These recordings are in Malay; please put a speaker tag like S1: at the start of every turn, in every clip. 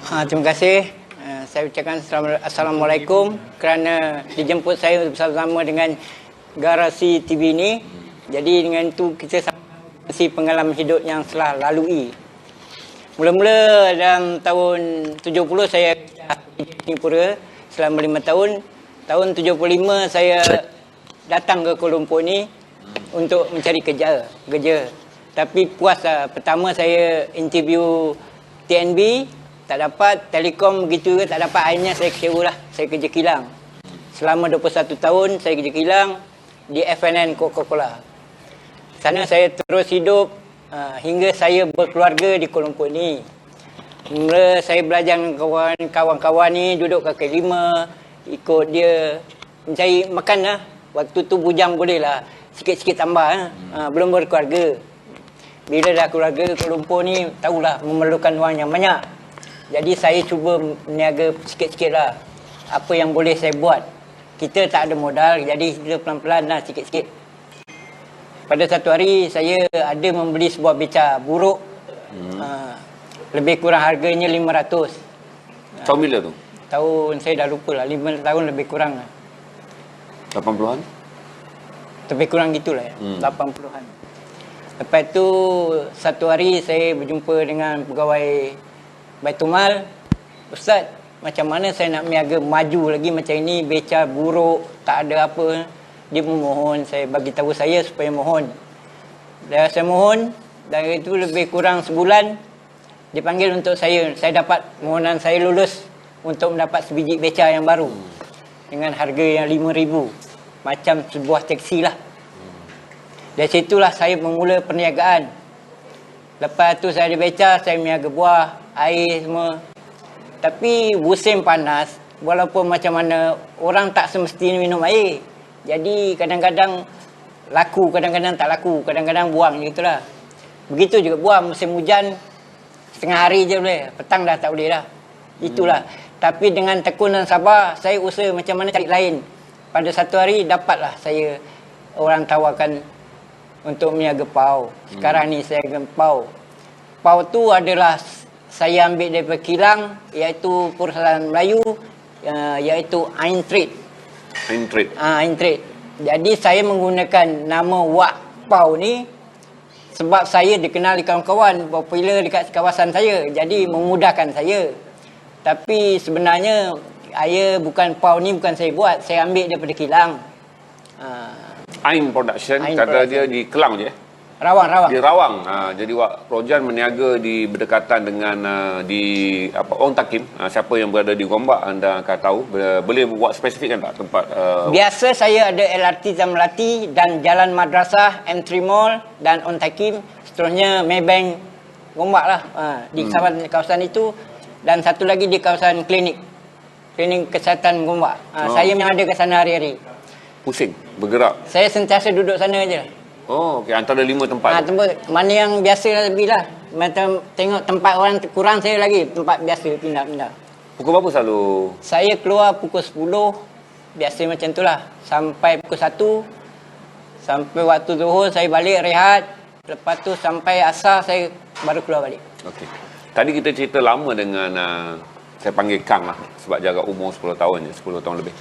S1: Terima kasih. Saya ucapkan Assalamualaikum kerana dijemput saya bersama dengan Garasi TV ini. Jadi dengan itu kita sama-sama pengalaman hidup yang telah lalui. Mula-mula dalam tahun 70 saya di Singapura selama 5 tahun. Tahun 75 saya datang ke Kuala Lumpur ni untuk mencari kerja. Tapi puas lah. Pertama saya interview TNB, tak dapat. Telekom begitu tak dapat. Akhirnya saya kecewa lah. Saya kerja kilang. Selama 21 tahun saya kerja kilang di FNN Coca-Cola. Sana saya terus hidup hingga saya berkeluarga di Kuala Lumpur ni. Mula saya belajar dengan kawan-kawan ni, duduk kaki lima, ikut dia mencari makan lah. Waktu tu bujang boleh lah, sikit-sikit tambah belum berkeluarga. Bila dah keluarga Kuala Lumpur ni, tahulah memerlukan wang yang banyak. Jadi saya cuba meniaga sikit-sikit lah. Apa yang boleh saya buat. Kita tak ada modal, jadi kita pelan-pelan lah sikit-sikit. Pada satu hari saya ada membeli sebuah beca buruk. Lebih kurang harganya 500.
S2: Tahun bila tu?
S1: Tahun saya dah lupa lah, 5 tahun lebih kurang lah.
S2: 80-an?
S1: Lebih kurang gitulah ya, 80-an. Lepas tu satu hari saya berjumpa dengan pegawai Baitul Mal. Ustaz, macam mana saya nak meniaga maju lagi macam ini, beca buruk, tak ada apa. Dia memohon, saya bagi tahu saya supaya mohon. Dan saya mohon, dari itu lebih kurang sebulan, dipanggil untuk saya dapat mohonan saya lulus untuk mendapat sebiji beca yang baru. Dengan harga yang 5,000. Macam sebuah teksi lah. Dari situlah saya memula perniagaan. Lepas tu saya ada beca, saya meniaga buah, air semua. Tapi musim panas, walaupun macam mana, orang tak semestinya minum air. Jadi kadang-kadang laku, kadang-kadang tak laku, kadang-kadang buang gitulah. Begitu juga buah musim hujan, setengah hari je boleh, petang dah tak boleh dah. Itulah. Tapi dengan tekun dan sabar, saya usaha macam mana cari lain. Pada satu hari dapatlah saya orang tawarkan untuk meniaga pau. Sekarang ni saya akan pau. Pau tu adalah saya ambil daripada kilang, iaitu perusahaan Melayu, iaitu Ain Trade.
S2: Ain Trade.
S1: Ain Trade. Jadi saya menggunakan nama Wak Pau ni sebab saya dikenal di kawan-kawan popular dekat kawasan saya. Jadi memudahkan saya. Tapi sebenarnya bukan Pau ni bukan saya buat, saya ambil daripada kilang.
S2: Ain Production, kata dia di Kelang je.
S1: Rawang.
S2: Di Rawang. Jadi Wak Rojan meniaga di berdekatan dengan Ong Takim. Siapa yang berada di Gombak anda akan tahu. Boleh buat spesifikkan tak tempat?
S1: Biasa saya ada LRT Zaman Melati dan Jalan Madrasah, M3 Mall dan Ong Takim. Seterusnya Maybank Gombak lah. Di kawasan itu. Dan satu lagi di kawasan klinik kesihatan Gombak. Saya memang ada ke sana hari-hari.
S2: Pusing, bergerak.
S1: Saya sentiasa duduk sana je.
S2: Oh, okey, antara 5 tempat.
S1: Tempat mana yang biasa lebih lah. Macam tengok tempat orang kurang saya lagi. Tempat biasa pindah-pindah.
S2: Pukul berapa selalu?
S1: Saya keluar pukul 10. Biasa macam tu lah. Sampai pukul 1. Sampai waktu zuhur saya balik rehat. Lepas tu sampai asar saya baru keluar balik.
S2: Okey. Tadi kita cerita lama dengan saya panggil Kang lah. Sebab jarak umur 10 tahun je. 10 tahun lebih.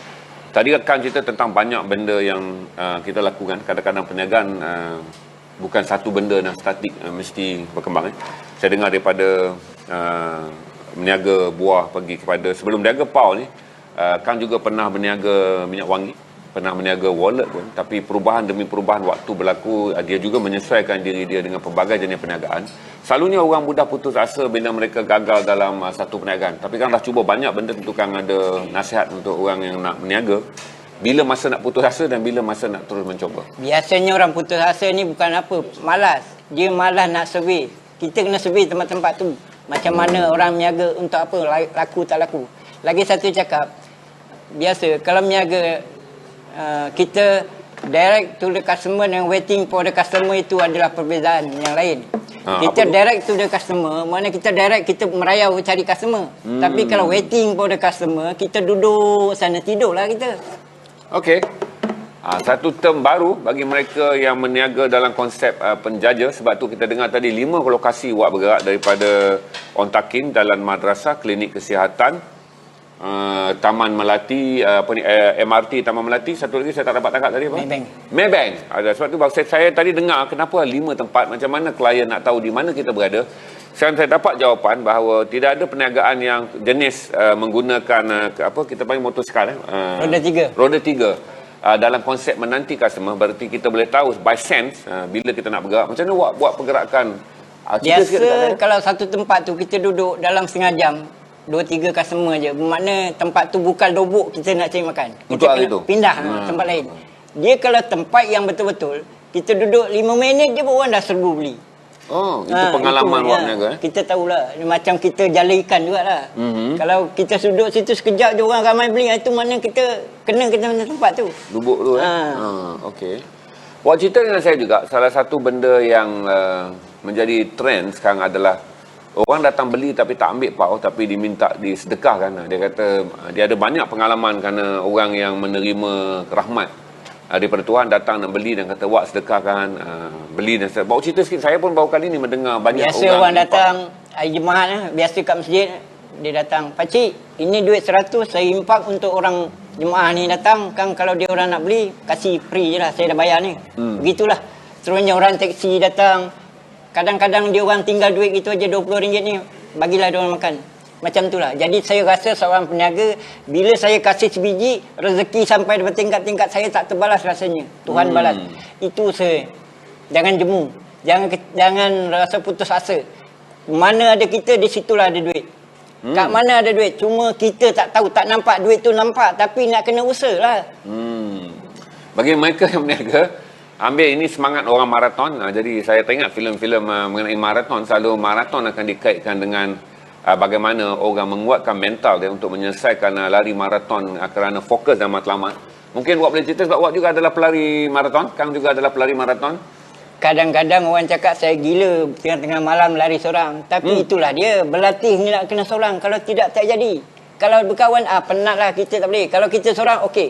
S2: Tadi Kang cerita tentang banyak benda yang kita lakukan. Kadang-kadang perniagaan bukan satu benda yang statik, mesti berkembang. Saya dengar daripada meniaga buah pergi kepada, sebelum meniaga pau ni, Kang juga pernah berniaga minyak wangi, pernah berniaga wallet pun. Tapi perubahan demi perubahan waktu berlaku, dia juga menyesuaikan diri dia dengan pelbagai jenis perniagaan. Selalunya orang mudah putus asa bila mereka gagal dalam satu perniagaan. Tapi Kang dah cuba banyak benda, tentu Kang ada nasihat untuk orang yang nak berniaga. Bila masa nak putus asa dan bila masa nak terus mencoba?
S1: Biasanya orang putus asa ni bukan apa, malas. Dia malas nak survey. Kita kena survey tempat-tempat tu. Macam mana orang berniaga, untuk apa, laku tak laku. Lagi satu cakap, biasa kalau berniaga, kita direct to the customer dan waiting for the customer itu adalah perbezaan yang lain. Kita direct to the customer, mana kita direct, kita merayau cari customer. Tapi kalau waiting for the customer, kita duduk sana, tidur lah kita.
S2: Okey. Satu term baru bagi mereka yang meniaga dalam konsep penjaja. Sebab tu kita dengar tadi 5 lokasi wak bergerak daripada Ontakin, Jalan Madrasah, Klinik Kesihatan, Taman Melati, MRT Taman Melati. Satu lagi saya tak dapat tangkap tadi apa? Maybank. Ada sebab tu saya tadi dengar kenapa 5 tempat, macam mana klien nak tahu di mana kita berada. Saya dapat jawapan bahawa tidak ada perniagaan yang jenis menggunakan kita panggil motosikal roda 3 dalam konsep menanti customer. Berarti kita boleh tahu by sense bila kita nak bergerak. Macam mana buat pergerakan?
S1: Biasa kalau satu tempat tu kita duduk dalam setengah jam, 2-3 customer je. Bermakna tempat tu bukan lobok kita nak cari makan. Kita kena pindah tempat lain. Dia kalau tempat yang betul-betul, kita duduk 5 minit je orang dah serbu beli.
S2: Itu pengalaman awak berniaga.
S1: Kita tahulah. Macam kita jala ikan jugalah. Kalau kita duduk situ sekejap je orang ramai beli, itu mana kita kena tempat tu.
S2: Lubuk tu okey. Awak cerita dengan saya juga, salah satu benda yang menjadi trend sekarang adalah orang datang beli tapi tak ambil pau, tapi diminta disedekahkan. Dia kata dia ada banyak pengalaman kerana orang yang menerima rahmat daripada Tuhan datang nak beli dan kata wak sedekahkan, beli dan sedekah. Bawa cerita sikit, saya pun baru kali ni mendengar banyak
S1: biasa orang datang jemaah biasa kat masjid, dia datang, pakcik ini duit 100 saya impak untuk orang jemaah ni datang kan, kalau dia orang nak beli kasih free je lah, saya dah bayar ni. Begitulah seterusnya orang teksi datang, kadang-kadang dia orang tinggal duit gitu aja RM20 ni, bagilah dia orang makan. Macam itulah. Jadi saya rasa seorang peniaga, bila saya kasih sebiji, rezeki sampai daripada tingkat-tingkat saya tak terbalas rasanya. Tuhan balas. Itu saya. Jangan jemu. Jangan rasa putus asa. Mana ada kita, di situlah ada duit. Kat mana ada duit. Cuma kita tak tahu, tak nampak. Duit tu nampak, tapi nak kena usaha lah.
S2: Bagi mereka yang berniaga, ambil ini semangat orang maraton. Jadi saya teringat filem-filem mengenai maraton. Selalu maraton akan dikaitkan dengan bagaimana orang menguatkan mental dia untuk menyelesaikan lari maraton kerana fokus dan matlamat. Mungkin awak boleh cerita sebab awak juga adalah pelari maraton, Kang juga adalah pelari maraton.
S1: Kadang-kadang orang cakap saya gila tengah-tengah malam lari seorang. Tapi itulah dia, berlatih ni nak kena seorang. Kalau tidak, tak jadi. Kalau berkawan, penatlah kita tak boleh. Kalau kita seorang, okey.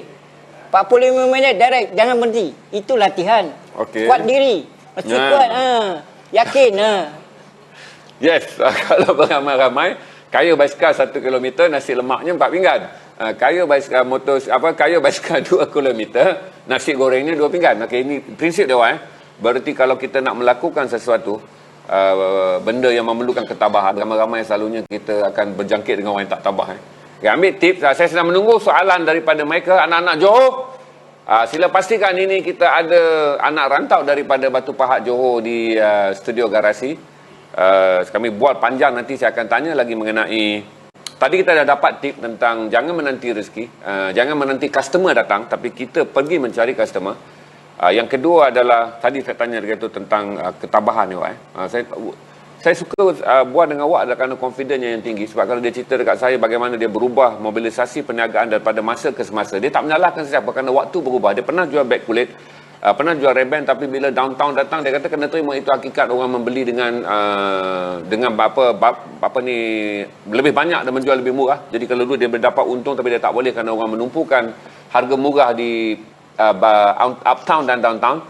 S1: 45 minit direct, jangan berhenti. Itu latihan. Kuat diri. Mesti kuat. Yakin.
S2: Yes, kalau beramai-ramai, kayu basikal 1 km, nasi lemaknya 4 pinggan. Kayu basikal kayu basikal 2 km, nasi gorengnya 2 pinggan. Okey, ini prinsip dia awak. Berarti kalau kita nak melakukan sesuatu, benda yang memerlukan ketabahan, ramai-ramai selalunya kita akan berjangkit dengan orang yang tak tabah. Okay, ambil tips. Saya sedang menunggu soalan daripada mereka, anak-anak Johor. Sila pastikan ini kita ada anak rantau daripada Batu Pahat Johor di studio Garasi. Kami buat panjang, nanti saya akan tanya lagi mengenai, tadi kita dah dapat tip tentang jangan menanti rezeki, jangan menanti customer datang, tapi kita pergi mencari customer. Yang kedua adalah tadi saya tanya itu tentang ketabahan ni, saya suka buat dengan awak adalah kerana confidence yang tinggi. Sebab kalau dia cerita dekat saya bagaimana dia berubah mobilisasi perniagaan daripada masa ke semasa, dia tak menyalahkan sesiapa kerana waktu berubah. Dia pernah jual beg kulit, pernah jual Ray-Ban, tapi bila downtown datang dia kata kena terima itu hakikat orang membeli dengan lebih banyak dan menjual lebih murah. Jadi kalau dulu dia berdapat untung, tapi dia tak boleh kerana orang menumpukan harga murah di uptown dan downtown.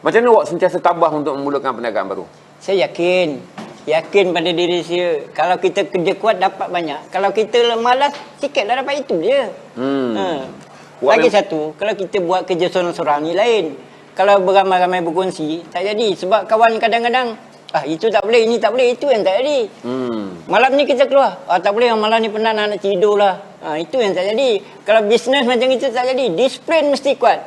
S2: Macam mana awak sentiasa tabah untuk memulakan perniagaan baru?
S1: Saya yakin pada diri saya. Kalau kita kerja kuat dapat banyak, kalau kita malas sikit dah dapat itu je. Lagi satu, kalau kita buat kerja seorang-seorang ni lain. Kalau beramai-ramai berkongsi, tak jadi. Sebab kawan kadang-kadang, itu tak boleh, ini tak boleh, itu yang tak jadi. Malam ni kita keluar, tak boleh, malam ni penat nak tidur lah. Itu yang tak jadi. Kalau bisnes macam itu tak jadi. Disiplin mesti kuat.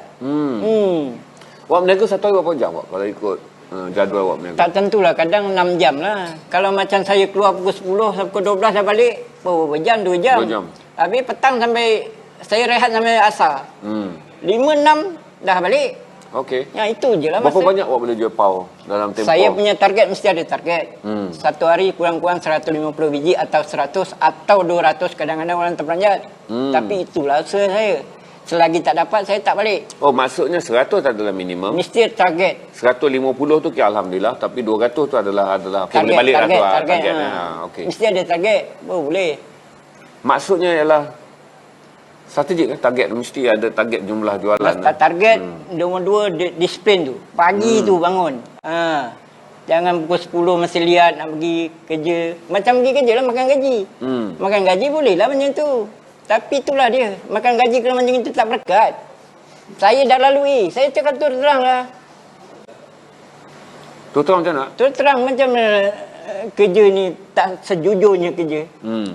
S2: Awak berniaga satu hari berapa jam kalau ikut jadual awak berniaga?
S1: Tak tentulah, kadang 6 jam lah. Kalau macam saya keluar pukul 10 sampai pukul 12 dah balik, berapa jam? 2 jam.
S2: 2 jam.
S1: Habis petang sampai, saya rehat sampai asar. 5-6 dah balik.
S2: Okey.
S1: Ya, itu je lah masa.
S2: Berapa banyak awak boleh jual pau dalam tempoh?
S1: Saya punya target mesti ada target. Satu hari kurang-kurang 150 biji atau 100 atau 200, kadang-kadang orang terperanjat. Tapi itulah usaha saya. Selagi tak dapat, saya tak balik.
S2: Oh, maksudnya 100 adalah minimum.
S1: Mesti target.
S2: 150 tu alhamdulillah, tapi 200 tu adalah okay, boleh balik target.
S1: Okay. Mesti ada target. Boleh.
S2: Maksudnya ialah Strategik kan? Target mesti ada target jumlah jualan.
S1: Target nombor 2 disiplin tu. Pagi tu bangun. Jangan pukul 10 masih lihat nak pergi kerja. Macam pergi kerja lah makan gaji. Makan gaji boleh lah macam tu. Tapi itulah dia. Makan gaji kalau macam itu tak berkat. Saya dah lalui. Saya cakap terus terang lah.
S2: Tu terang macam mana?
S1: Terus terang macam kerja ni tak sejujurnya kerja.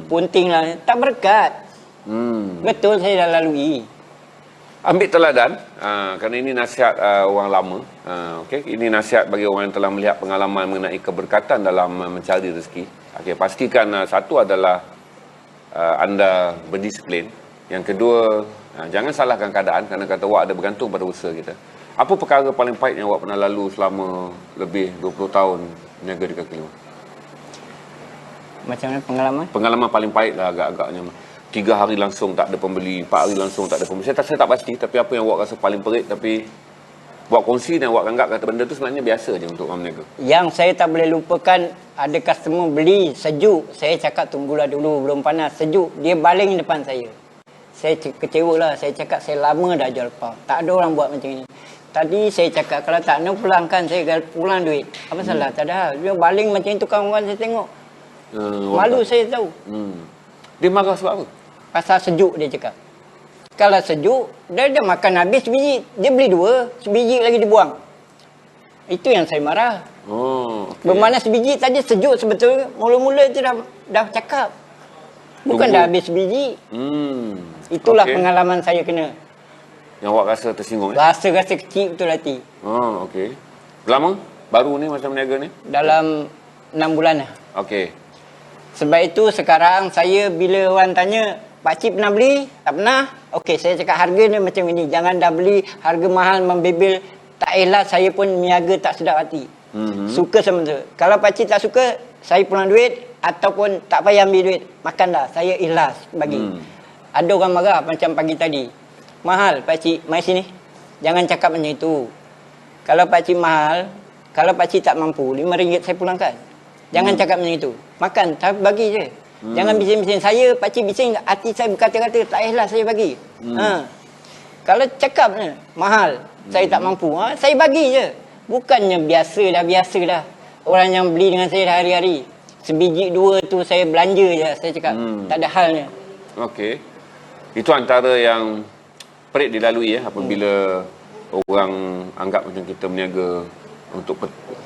S1: Punting lah. Tak berkat. Betul saya dah lalui.
S2: Ambil teladan, kerana ini nasihat orang lama. Okay? Ini nasihat bagi orang yang telah melihat pengalaman mengenai keberkatan dalam mencari rezeki. Okay, pastikan satu adalah anda berdisiplin. Yang kedua, jangan salahkan keadaan kerana kata awak ada bergantung pada usaha kita. Apa perkara paling pahit yang awak pernah lalu selama lebih 20 tahun berniaga di kaki lima?
S1: Macam mana pengalaman?
S2: Pengalaman paling pahit lah agak-agaknya. 3 hari langsung tak ada pembeli, 4 hari langsung tak ada pembeli. Saya tak pasti, tapi apa yang awak rasa paling perit tapi buat kongsi dan awak anggap kata benda tu sebenarnya biasa je untuk orang berniaga.
S1: Yang saya tak boleh lupakan, ada customer beli sejuk. Saya cakap tunggulah dulu, belum panas, sejuk. Dia baling depan saya. Saya kecewa lah. Saya cakap saya lama dah jual pau. Tak ada orang buat macam ni. Tadi saya cakap kalau tak nak pulangkan, saya pulang duit. Apa salah? Tak ada. Dia baling macam itu kawan-kawan saya tengok. Malu saya tahu.
S2: Dia marah sebab apa?
S1: Pasal sejuk dia cakap. Kalau sejuk, dia dah makan habis sebiji. Dia beli 2, sebiji lagi dibuang. Itu yang saya marah.
S2: Okay.
S1: Bermakna sebiji tadi sejuk sebetulnya. Mula-mula tu dah cakap. Bukan dah habis sebiji. Itulah pengalaman saya kena.
S2: Yang awak rasa tersinggung?
S1: Rasa kecil betul hati.
S2: Okey. Lama? Baru ni macam berniaga ni?
S1: Dalam 6 bulan lah.
S2: Okey.
S1: Sebab itu sekarang saya bila orang tanya, pakcik pernah beli? Tak pernah. Okey, saya cakap harga ni macam ini. Jangan dah beli harga mahal membebel. Tak elak saya pun niaga tak sedap hati. Suka sama tu. Kalau pakcik tak suka, saya pulang duit ataupun tak payah ambil duit. Makan dah. Saya ikhlas bagi. Ada orang marah macam pagi tadi. Mahal pakcik, mari sini. Jangan cakap macam itu. Kalau pakcik mahal, kalau pakcik tak mampu, RM5 saya pulangkan. Jangan cakap macam itu. Makan, tapi bagi je. Jangan bising-bising. Saya, pakcik bising, hati saya berkata-kata, tak ikhlas saya bagi. Kalau cakap mahal, saya tak mampu, saya bagi je. Bukannya biasa dah. Orang yang beli dengan saya hari-hari. Sebiji 2 tu saya belanja je, saya cakap. Tak ada halnya.
S2: Okey. Itu antara yang perit dilalui apabila orang anggap macam kita berniaga untuk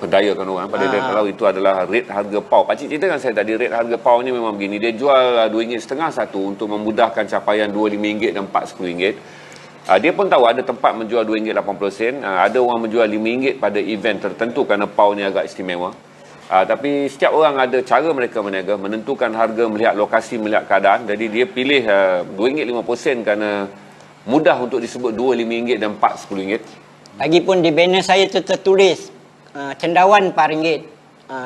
S2: perdayakan orang. Pada dia kalau itu adalah rate harga pau. Pakcik ceritakan saya tadi, rate harga pau ni memang begini. Dia jual RM2.5 satu untuk memudahkan capaian RM2, RM5 dan RM4, RM10. Dia pun tahu ada tempat menjual RM2.80. Ada orang menjual RM5 pada event tertentu kerana pau ni agak istimewa. Tapi setiap orang ada cara mereka berniaga, menentukan harga, melihat lokasi, melihat keadaan. Jadi dia pilih RM2.50 kerana mudah untuk disebut RM2, RM5 dan RM4, RM10.
S1: Lagipun di banner saya tu tertulis cendawan RM4.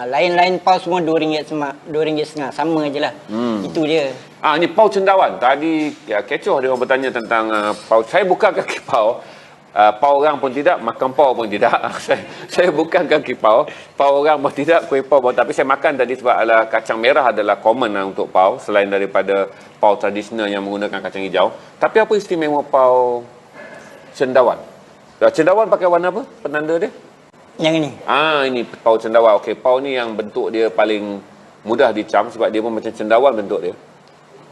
S1: Lain-lain pau semua RM2.50. Sama je lah. Itu dia.
S2: Ni pau cendawan. Tadi kecoh dia orang bertanya tentang pau. Saya bukan kaki pau. Pau orang pun tidak, makan pau pun tidak. Saya bukan kaki pau. Pau orang pun tidak, kuih pau pun. Tapi saya makan tadi sebab kacang merah adalah common untuk pau. Selain daripada pau tradisional yang menggunakan kacang hijau. Tapi apa istimewa pau cendawan? Cendawan pakai warna apa? Penanda dia?
S1: Yang ini.
S2: Ini pau cendawan. Okey, pau ni yang bentuk dia paling mudah dicam sebab dia pun macam cendawan bentuk dia.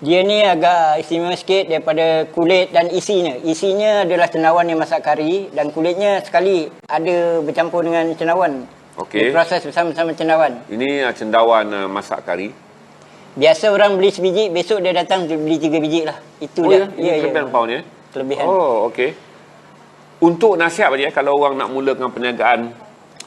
S1: Dia ni agak istimewa sikit daripada kulit dan isinya. Isinya adalah cendawan yang masak kari dan kulitnya sekali ada bercampur dengan cendawan.
S2: Okey.
S1: Diproses bersama-sama cendawan.
S2: Ini cendawan masak kari.
S1: Biasa orang beli sebiji, besok dia datang beli 3 biji lah. Itu
S2: dia.
S1: Ini
S2: kelebihan pau ni.
S1: Kelebihan.
S2: Okey. Untuk nasihat kalau orang nak mulakan perniagaan,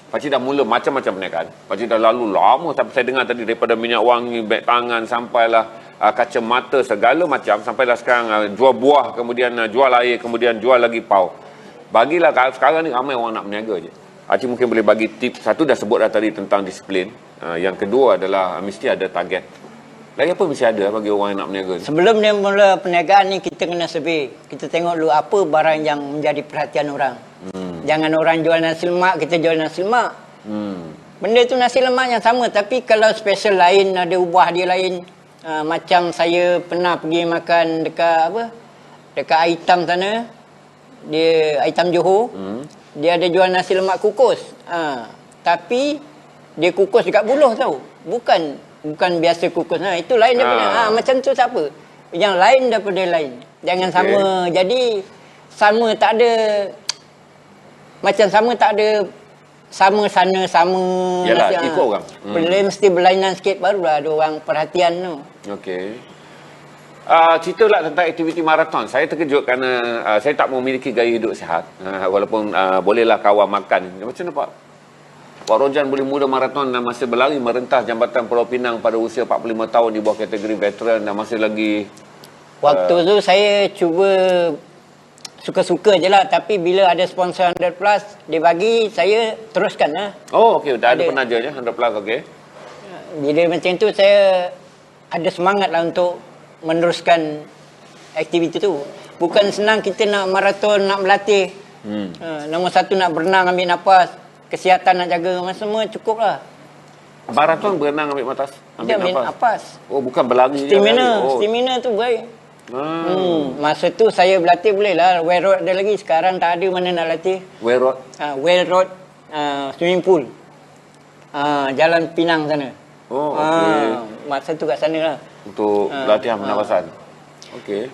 S2: pakcik dah mula macam-macam perniagaan. Pakcik dah lalu lama, tapi saya dengar tadi daripada minyak wangi, beg tangan, sampailah kacamata, segala macam. Sampailah sekarang jual buah, kemudian jual air, kemudian jual lagi pau. Bagilah sekarang ni ramai orang nak berniaga je. Pakcik mungkin boleh bagi tips. Satu dah sebut dah tadi tentang disiplin. Yang kedua adalah mesti ada target. Lagi apa mesti ada bagi orang yang nak berniaga ni? Sebelum
S1: dia mula perniagaan ni, kita kena survey. Kita tengok dulu apa barang yang menjadi perhatian orang. Jangan orang jual nasi lemak, kita jual nasi lemak. Benda tu nasi lemak yang sama. Tapi kalau special lain, ada ubah dia lain. Macam saya pernah pergi makan dekat dekat Aitam sana. Dia Aitam Johor. Dia ada jual nasi lemak kukus. Tapi dia kukus dekat Buloh tau. Bukan biasa kukus. Itu lain daripada. Macam tu tak apa. Yang lain daripada lain. Jangan sama. Jadi sama tak ada. Macam sama tak ada. Sama sana, sama.
S2: Yalah, ikut orang.
S1: Mesti berlainan sikit, barulah ada orang perhatian tu.
S2: Okey. Ceritalah tentang aktiviti maraton. Saya terkejut kerana saya tak memiliki gaya hidup sihat. Walaupun bolehlah kawal makan. Macam mana Pak? Pak Rojan boleh mula maraton dan masih berlari merentas Jambatan Pulau Pinang pada usia 45 tahun di bawah kategori veteran dan masih lagi...
S1: Waktu tu saya cuba suka-suka je lah. Tapi bila ada sponsor 100 plus, dia bagi, saya teruskan lah.
S2: Oh, okey. Dah ada penaja je, 100 plus, okey.
S1: Bila macam tu, saya ada semangat lah untuk meneruskan aktiviti tu. Bukan senang kita nak maraton, nak berlatih. Nombor satu nak berenang, ambil nafas. Kesihatan nak jaga, semua cukup lah.
S2: Maraton berenang ambil nafas?
S1: Ambil nafas.
S2: Oh, bukan berlari.
S1: Stamina tu baik. Masa tu saya berlatih boleh lah. Well road ada lagi. Sekarang tak ada mana nak latih.
S2: Well road?
S1: Well road swimming pool. Jalan Pinang sana.
S2: Oh, okey.
S1: Masa tu kat sana lah.
S2: Untuk latihan pernafasan. Okey.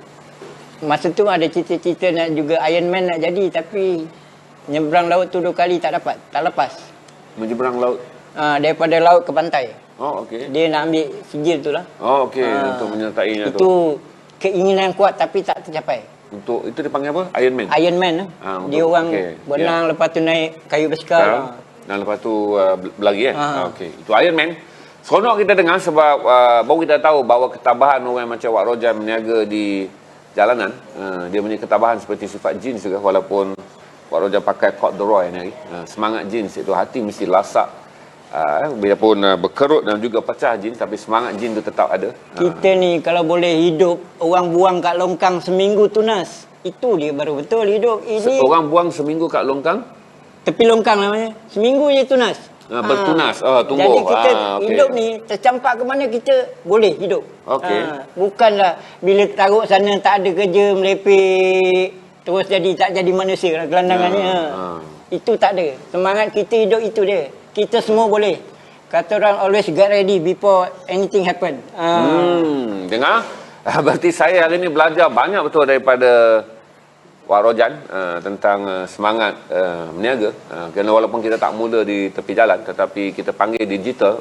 S1: Masa tu ada cita-cita nak juga Ironman nak jadi. Tapi nyebrang laut tu 2 kali tak dapat. Tak lepas.
S2: Menyeberang laut?
S1: Daripada laut ke pantai.
S2: Oh, okey.
S1: Dia nak ambil sijil tu lah.
S2: Oh, okey. Untuk menyertainya tu.
S1: Itu keinginan kuat tapi tak tercapai.
S2: Untuk itu dipanggil apa? Ironman?
S1: Ironman. Dia orang berenang, lepas tu naik kayu basikal.
S2: Dan lepas tu berlari okey. Itu Ironman. Seronok kita dengar sebab baru kita tahu bahawa ketabahan orang macam Wak Rojan berniaga di jalanan. Dia punya ketabahan seperti sifat jeans juga, walaupun Wak Rojan pakai corduroy ni hari. Semangat jeans itu, hati mesti lasak. Biarpun berkerut dan juga pecah jin, tapi semangat jin tu tetap ada.
S1: Kita ni kalau boleh hidup, orang buang kat longkang seminggu tunas, itu dia baru betul hidup. Ini
S2: orang buang seminggu kat longkang?
S1: Tepi longkang namanya. Seminggu je tunas.
S2: Bertunas. Tumbuh.
S1: Jadi kita hidup ni tercampak ke mana kita boleh hidup. Bukanlah bila taruh sana tak ada kerja, melepek, terus tak jadi manusia lah gelandangannya. Itu tak ada. Semangat kita hidup itu dia. Kita semua boleh. Kata orang always get ready before anything happen.
S2: Dengar? Berarti saya hari ni belajar banyak betul daripada Wak Rojan tentang semangat berniaga. Kerana walaupun kita tak mula di tepi jalan, tetapi kita panggil digital,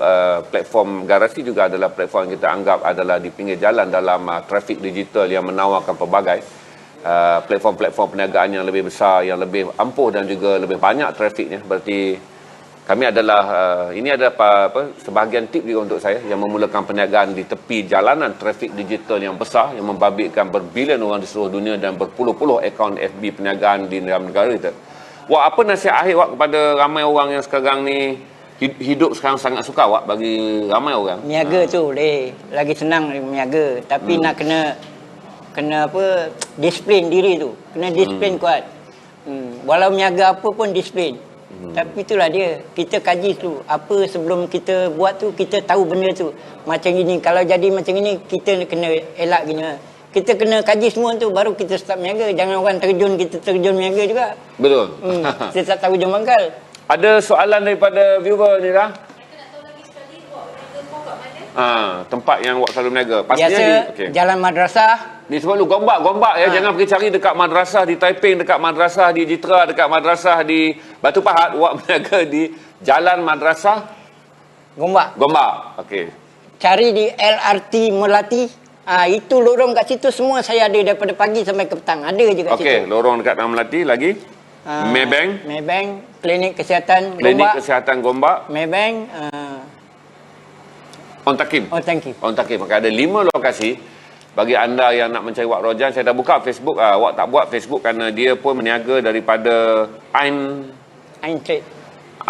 S2: platform Garasi juga adalah platform yang kita anggap adalah di pinggir jalan dalam trafik digital yang menawarkan pelbagai platform-platform perniagaan yang lebih besar, yang lebih ampuh dan juga lebih banyak trafiknya. Berarti kami adalah, ini adalah sebahagian tip juga untuk saya yang memulakan perniagaan di tepi jalanan trafik digital yang besar, yang membabitkan berbilion orang di seluruh dunia dan berpuluh-puluh akaun FB perniagaan di dalam negara kita. Wak, apa nasihat akhir Wak kepada ramai orang yang sekarang ni hidup sekarang sangat suka Wak, bagi ramai orang?
S1: Niaga tu boleh, lagi senang meniaga, tapi nak kena disiplin diri tu. Kena disiplin kuat. Walau meniaga apa pun disiplin. Tapi itulah dia, kita kaji tu apa sebelum kita buat tu, kita tahu benda tu macam ini. Kalau jadi macam ini, kita kena elak gini. Kita kena kaji semua tu baru kita start meniaga. Jangan orang terjun, kita terjun meniaga juga.
S2: Betul.
S1: Kita tak tahu hujung pangkal.
S2: Ada soalan daripada viewer ni lah. Tempat yang Wak selalu berniaga.
S1: Biasa jalan madrasah.
S2: Ni sebab lu gombak ya. Jangan pergi cari dekat madrasah di Taiping, dekat madrasah di Jitra, dekat madrasah di Batu Pahat. Wak berniaga di Jalan Madrasah
S1: Gombak.
S2: Okey.
S1: Cari di LRT Melati. Itu lorong kat situ semua saya ada daripada pagi sampai ke petang. Ada je kat situ.
S2: Okey, lorong dekat Melati lagi. Maybank,
S1: Klinik Kesihatan
S2: Gombak.
S1: Maybank,
S2: On Takim. Maka ada 5 lokasi. Bagi anda yang nak mencari Wak Rojan, saya dah buka Facebook. Wak tak buat Facebook kerana dia pun berniaga daripada Ain
S1: Trade.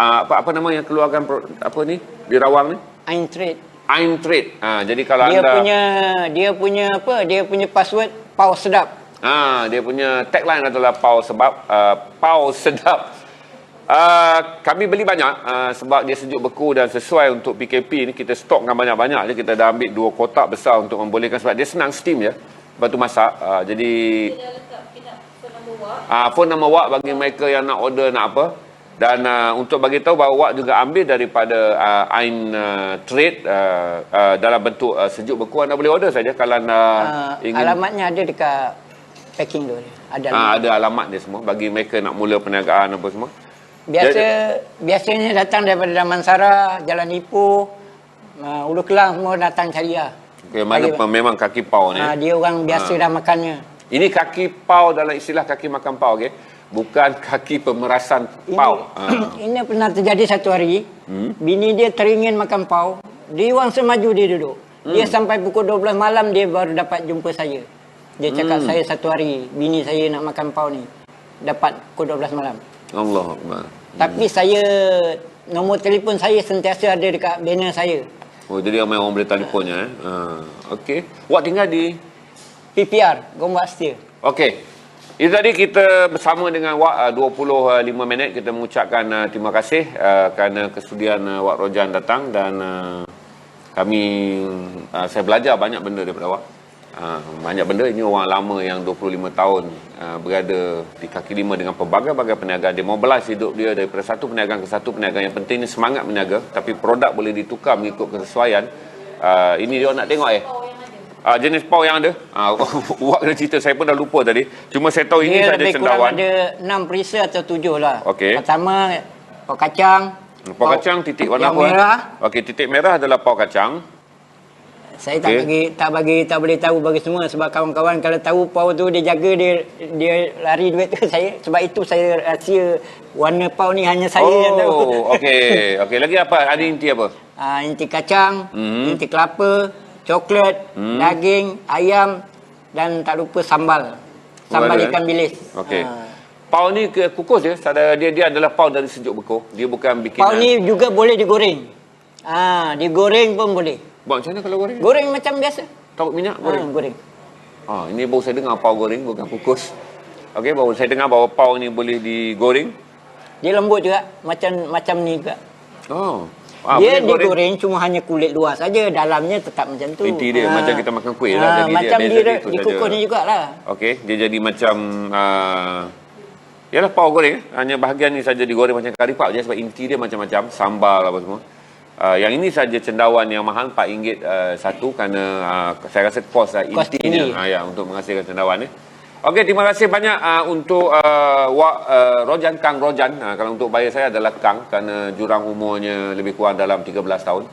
S2: Apa nama yang keluarkan ni di Rawang ni?
S1: Ain Trade.
S2: Jadi kalau
S1: dia punya password Pau Sedap.
S2: Dia punya tagline adalah Pau Sedap. Kami beli banyak sebab dia sejuk beku dan sesuai untuk PKP ni, kita stokkan banyak-banyak je. Kita dah ambil 2 kotak besar untuk membolehkan, sebab dia senang steam je, lepas tu masak. Jadi Phone nama Wak bagi mereka yang nak order nak apa. Dan untuk bagi tahu bahawa Wak juga ambil daripada Ain Trade dalam bentuk sejuk beku. Anda boleh order saja kalau anda ingin.
S1: Alamatnya ada dekat packing tu.
S2: Ada alamat dia semua bagi mereka nak mula perniagaan apa semua.
S1: Biasanya datang daripada Damansara, Jalan Ipoh, Ulu Kelang semua datang cari lah.
S2: Okay, mana memang kaki pau ni.
S1: Dia orang biasa dah makannya.
S2: Ini kaki pau dalam istilah kaki makan pau, okey. Bukan kaki pemerasan pau.
S1: Ini pernah terjadi satu hari. Bini dia teringin makan pau. Dia orang semaju dia duduk. Dia sampai pukul 12 malam dia baru dapat jumpa saya. Dia cakap saya satu hari bini saya nak makan pau ni. Dapat pukul 12 malam.
S2: Allah Akbar.
S1: Tapi saya, nombor telefon saya sentiasa ada dekat banner saya.
S2: Oh, jadi ramai orang boleh telefonnya. Okey. Wak tinggal di
S1: PPR, Gombak Setia.
S2: Okey. Itu tadi kita bersama dengan Wak 25 minit. Kita mengucapkan terima kasih kerana kesudian Wak Rojan datang. Dan saya belajar banyak benda daripada Wak. Banyak benda. Ini orang lama yang 25 tahun berada di kaki lima dengan pelbagai-bagai perniagaan. Dia mobilize hidup dia daripada satu perniagaan ke satu perniagaan. Yang penting ni semangat berniaga, tapi produk boleh ditukar mengikut kesesuaian. Ini dia nak tengok jenis pau yang ada. Wak kena cerita, saya pun dah lupa tadi. Cuma saya tahu ini saja cendawan.
S1: Ada 6 perisa atau 7 lah.
S2: Okey.
S1: Pertama pau kacang.
S2: Pau kacang titik warna apa?
S1: Merah.
S2: Okey, titik merah adalah pau kacang.
S1: Saya tak boleh tahu bagi semua sebab kawan-kawan kalau tahu pau tu dia jaga dia lari duit ke saya. Sebab itu saya rahsia warna pau ni hanya saya yang tahu.
S2: Oh, okey. Okey, lagi apa? Ada inti apa?
S1: Inti kacang, inti kelapa, coklat, daging, ayam dan tak lupa sambal. Sambal ikan bilis.
S2: Okey. Pau ni kukus je. Dia adalah pau dari sejuk beku. Dia bukan bikinan.
S1: Pau ni juga boleh digoreng. Digoreng pun boleh.
S2: Buat macam mana kalau goreng?
S1: Goreng macam biasa.
S2: Tahu minyak goreng?
S1: Goreng.
S2: Ini baru saya dengar pau goreng, bukan kukus. Okey, baru saya dengar bahawa pau ni boleh digoreng.
S1: Dia lembut juga. Macam ni juga. Dia digoreng cuma hanya kulit luar saja. Dalamnya tetap macam tu.
S2: Inti dia macam kita makan kuih lah. Jadi
S1: macam
S2: dia
S1: dikukus ni jugalah. Okey,
S2: dia jadi macam ialah pau goreng. Hanya bahagian ni saja digoreng macam kari pau je sebab inti dia macam-macam, sambal apa semua. Yang ini saja cendawan yang mahal RM4 satu kerana saya rasa kos intinya untuk menghasilkan cendawan ni. Okey, terima kasih banyak untuk Wak Rojan, Kang Rojan. Kalau untuk bayar saya adalah Kang kerana jurang umurnya lebih kurang dalam 13 tahun.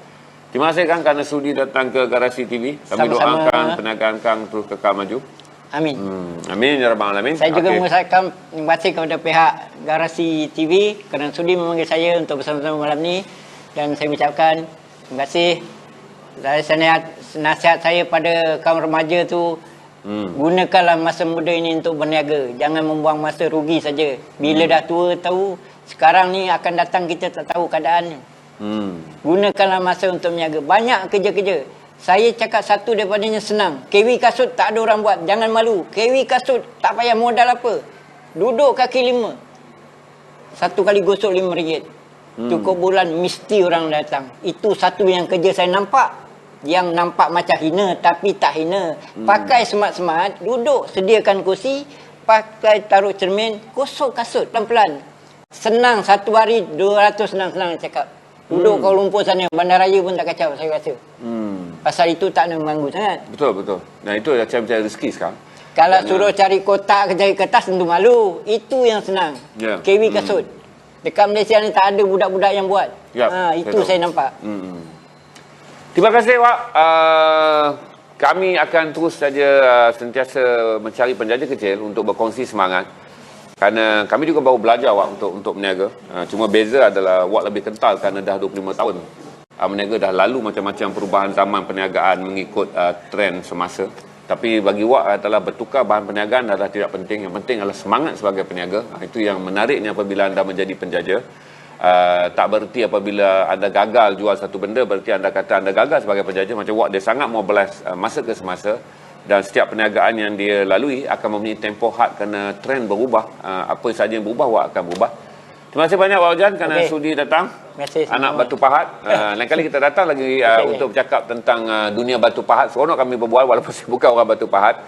S2: Terima kasih Kang kerana sudi datang ke Garasi TV. Kami doakan perniagaan Kang terus kekal maju.
S1: Amin.
S2: Amin ya rabbal alamin.
S1: Saya juga mengucapkan terima kasih kepada pihak Garasi TV kerana sudi memanggil saya untuk bersama-sama malam ni. Dan saya ucapkan terima kasih. Nasihat saya pada kaum remaja tu, gunakanlah masa muda ini untuk berniaga. Jangan membuang masa rugi saja. Bila dah tua tahu, sekarang ni akan datang kita tak tahu keadaannya. Gunakanlah masa untuk berniaga. Banyak kerja-kerja. Saya cakap satu daripadanya senang. KW kasut tak ada orang buat. Jangan malu. KW kasut tak payah modal apa. Duduk kaki lima. Satu kali gosok RM5. Cukup bulan mesti orang datang. Itu satu yang kerja saya nampak. Yang nampak macam hina tapi tak hina. Pakai smart-smart, duduk, sediakan kursi, pakai taruh cermin, gosok kasut pelan-pelan. Senang, satu hari 200 senang-senang cakap. Duduk Kuala Lumpur sana, bandaraya pun tak kacau saya rasa. Pasal itu tak nak mengganggu sangat.
S2: Betul. Nah itu macam rezeki sekarang.
S1: Kalau suruh cari kotak ke cari kertas tentu malu. Itu yang senang. KW kasut. Dekat Malaysia ni tak ada budak-budak yang buat. Itu saya nampak.
S2: Terima kasih Wak. Kami akan terus saja sentiasa mencari penjaja kecil untuk berkongsi semangat. Kerana kami juga baru belajar Wak untuk berniaga. Cuma beza adalah Wak lebih kental kerana dah 25 tahun. Berniaga dah lalu macam-macam perubahan zaman perniagaan mengikut trend semasa. Tapi bagi Wak adalah bertukar bahan perniagaan adalah tidak penting. Yang penting adalah semangat sebagai peniaga. Itu yang menariknya apabila anda menjadi penjaja. Tak bererti apabila anda gagal jual satu benda, berarti anda kata anda gagal sebagai penjaja. Macam Wak, dia sangat mobilize masa ke semasa. Dan setiap perniagaan yang dia lalui akan mempunyai tempoh had kerana trend berubah. Apa sahaja yang berubah, Wak akan berubah. Terima kasih banyak Wak Rojan kerana sudi datang. Anak Batu Pahat. Lain kali kita datang lagi untuk bercakap tentang dunia Batu Pahat. Seronok kami berbual walaupun saya bukan orang Batu Pahat.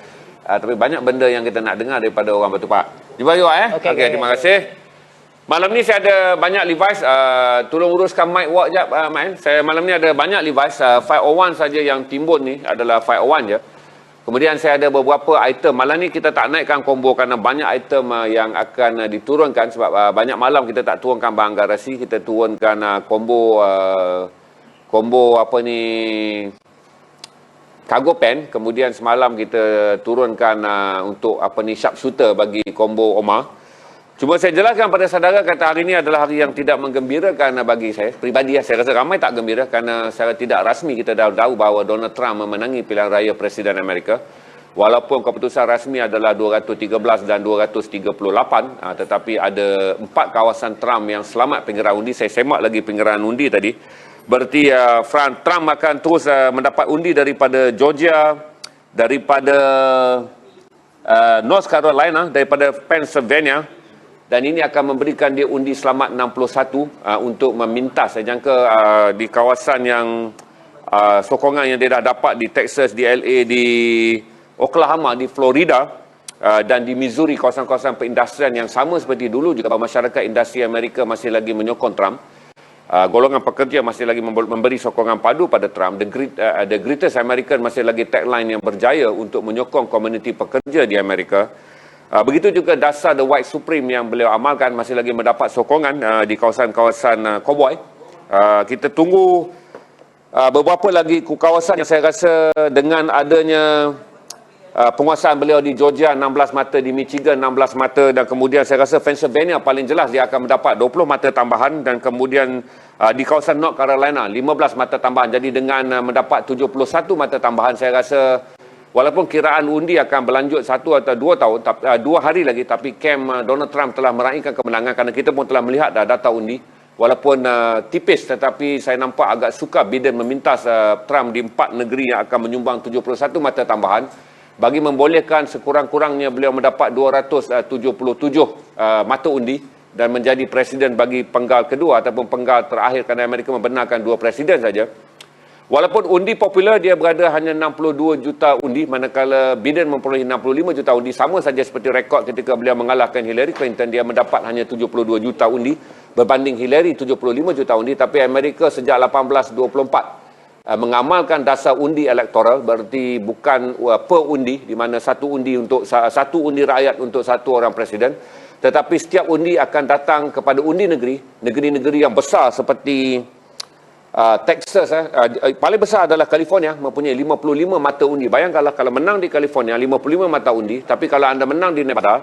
S2: Tapi banyak benda yang kita nak dengar daripada orang Batu Pahat. Jumpa juga
S1: Okey,
S2: terima kasih. Malam ni saya ada banyak device, tolong uruskan mic work jap, Mak. Saya malam ni ada banyak device, 501 saja yang timbun ni adalah 501 je. Kemudian saya ada beberapa item. Malam ni kita tak naikkan combo kerana banyak item yang akan diturunkan sebab banyak malam kita tak turunkan barang garasi, kita turunkan combo apa ni, cargo pen. Kemudian semalam kita turunkan untuk apa ni, sharpshooter bagi combo Omar. Cuma saya jelaskan pada saudara, kata hari ini adalah hari yang tidak menggembirakan bagi saya peribadi. Saya rasa ramai tak gembira kerana secara tidak rasmi kita dah tahu bahawa Donald Trump memenangi pilihan raya Presiden Amerika. Walaupun keputusan rasmi adalah 213 dan 238, tetapi ada 4 kawasan Trump yang selamat penggerahan undi. Saya semak lagi penggerahan undi tadi. Berarti Trump akan terus mendapat undi daripada Georgia, daripada North Carolina, daripada Pennsylvania. Dan ini akan memberikan dia undi selamat 61 untuk memintas. Saya jangka di kawasan yang sokongan yang dia dah dapat di Texas, di LA, di Oklahoma, di Florida dan di Missouri, kawasan-kawasan perindustrian yang sama seperti dulu juga masyarakat industri Amerika masih lagi menyokong Trump. Golongan pekerja masih lagi memberi sokongan padu pada Trump. The Greatest American masih lagi tagline yang berjaya untuk menyokong komuniti pekerja di Amerika. Begitu juga dasar The White Supreme yang beliau amalkan masih lagi mendapat sokongan di kawasan-kawasan cowboy. Kita tunggu beberapa lagi kawasan yang saya rasa dengan adanya penguasaan beliau di Georgia 16 mata, di Michigan 16 mata, dan kemudian saya rasa Pennsylvania paling jelas dia akan mendapat 20 mata tambahan, dan kemudian di kawasan North Carolina 15 mata tambahan. Jadi dengan mendapat 71 mata tambahan, saya rasa walaupun kiraan undi akan berlanjut 1 atau 2 tahun, 2 hari lagi, tapi kem Donald Trump telah meraihkan kemenangan kerana kita pun telah melihat dah data undi. Walaupun tipis, tetapi saya nampak agak sukar Biden memintas Trump di 4 negeri yang akan menyumbang 71 mata tambahan bagi membolehkan sekurang-kurangnya beliau mendapat 277 mata undi dan menjadi presiden bagi penggal kedua ataupun penggal terakhir kerana Amerika membenarkan 2 presiden saja. Walaupun undi popular dia berada hanya 62 juta undi, manakala Biden memperolehi 65 juta undi, sama saja seperti rekod ketika beliau mengalahkan Hillary Clinton, dia mendapat hanya 72 juta undi berbanding Hillary 75 juta undi. Tapi Amerika sejak 1824 mengamalkan dasar undi elektoral, berarti bukan per undi, di mana satu undi rakyat untuk satu orang presiden, tetapi setiap undi akan datang kepada undi negeri-negeri yang besar seperti Texas, paling besar adalah California, mempunyai 55 mata undi. Bayangkanlah kalau menang di California 55 mata undi, tapi kalau anda menang di Nevada,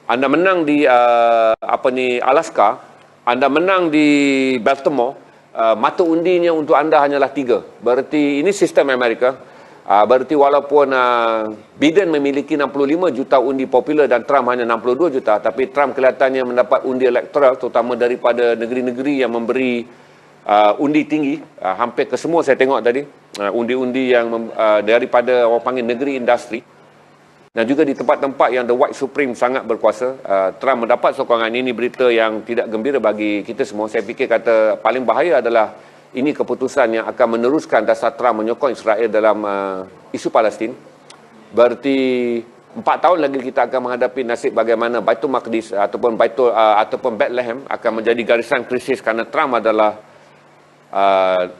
S2: anda menang di Alaska, anda menang di Baltimore, mata undinya untuk anda hanyalah 3. Berarti ini sistem Amerika. Berarti walaupun Biden memiliki 65 juta undi popular dan Trump hanya 62 juta, tapi Trump kelihatannya mendapat undi elektoral terutama daripada negeri-negeri yang memberi undi tinggi, hampir ke semua saya tengok tadi, undi-undi yang daripada orang panggil negeri industri, dan juga di tempat-tempat yang The White Supreme sangat berkuasa. Trump mendapat sokongan. Ini berita yang tidak gembira bagi kita semua. Saya fikir kata paling bahaya adalah ini keputusan yang akan meneruskan dasar Trump menyokong Israel dalam isu Palestin. Berarti 4 tahun lagi kita akan menghadapi nasib bagaimana Baitul Maqdis ataupun Bethlehem akan menjadi garisan krisis kerana Trump adalah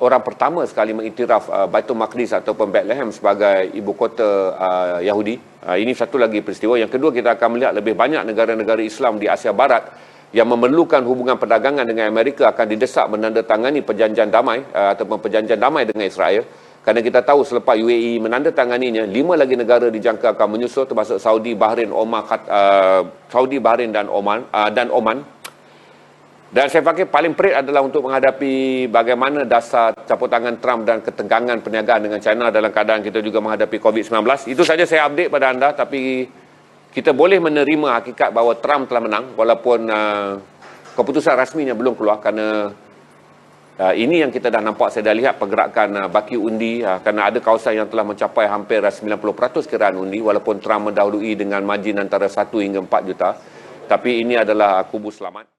S2: orang pertama sekali mengiktiraf Baitul Maqdis ataupun Bethlehem sebagai ibu kota Yahudi. Ini satu lagi peristiwa. Yang kedua, kita akan melihat lebih banyak negara-negara Islam di Asia Barat yang memerlukan hubungan perdagangan dengan Amerika akan didesak menandatangani perjanjian damai ataupun perjanjian damai dengan Israel. Kerana kita tahu selepas UAE menandatanganinya, 5 lagi negara dijangka akan menyusul, termasuk Saudi, Bahrain, dan Oman. Dan saya fikir paling perit adalah untuk menghadapi bagaimana dasar campur tangan Trump dan ketegangan perniagaan dengan China dalam keadaan kita juga menghadapi COVID-19. Itu saja saya update pada anda, tapi kita boleh menerima hakikat bahawa Trump telah menang walaupun keputusan rasminya belum keluar, kerana ini yang kita dah nampak. Saya dah lihat pergerakan baki undi, kerana ada kawasan yang telah mencapai hampir 90% kiraan undi walaupun Trump mendahului dengan margin antara 1 hingga 4 juta. Tapi ini adalah kubu selamat.